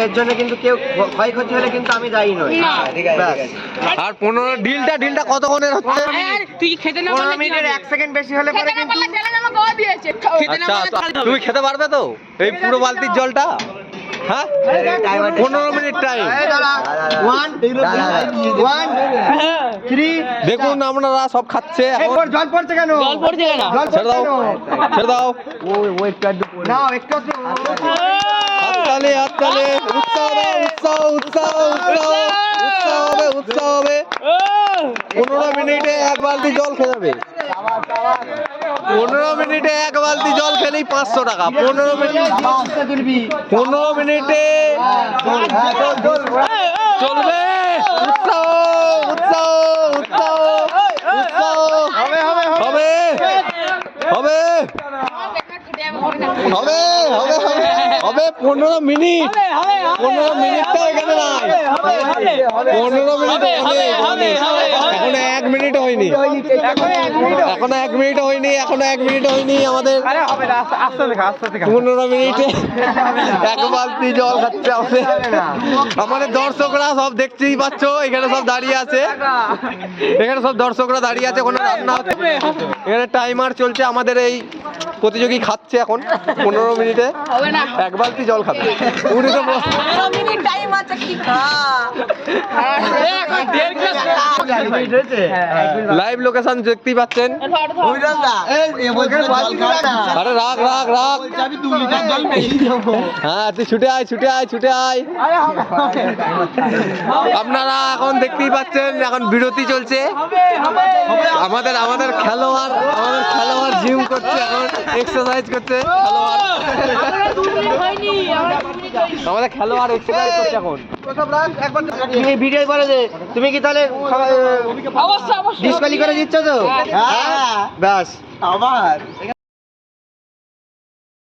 এর জন্য কিন্তু কেউ ক্ষয়ক্ষতি হলে কিন্তু আমি যাই নই। আর 15 ডিলটা কতক্ষণের হচ্ছে? তুই খেতে না পারলে 15 মিনিটের 1 সেকেন্ড বেশি হলে পরে কিন্তু আচ্ছা তুমি খেতে পারবে তো এই পুরো বালতির জলটা? হ্যাঁ 15 মিনিট টাইম। 1 3 দেখুন আপনারা সব খাচ্ছে এখন। জল পড়ছে কেন? জল পড়ছে কেন? ছেড়ে দাও ছেড়ে দাও। নাও একটু হাততালি উৎসাহ দাও, উৎসাহ হবে 15 মিনিটে 1 বালতি জল খেয়ে যাবে। 15 মিনিটে 1 বালতি জল খেলেই 500 টাকা। 15 মিনিটে চলবে। উৎসাহ হবে হবে 15 মিনিট। 15 মিনিটটা এখানে নাই। 15 মিনিট এখনো 1 মিনিট হয়নি। এখনো 1 মিনিট হয়নি আমাদের। 15 মিনিটে 1 বালতি জল খাচ্ছে আমাদের দর্শকরা সব দেখতেই পাচ্ছ। এখানে সব দাঁড়িয়ে আছে, ওখানে রান্না হচ্ছে, এখানে টাইমার চলছে। আমাদের এই প্রতিযোগী খাচ্ছে এখন 15 মিনিটে 1 বালতি জল খাচ্ছে। লাইভ লোকেশন দেখতেই পাচ্ছেন। আরে রাখ হ্যাঁ তুই ছুটে আয়। আপনারা এখন দেখতেই পাচ্ছেন এখন বিরতি চলছে। আমাদের খেলোয়াড় জিম করছে, এখন এক্সারসাইজ করছে আমাদের খেলোয়াড় এক্সারসাইজ করছে এখন। তুমি ভিডিও করে দে। তুমি কি তাহলে ডিসকালি করে দিচ্ছ তো? হ্যাঁ ব্যাস আবার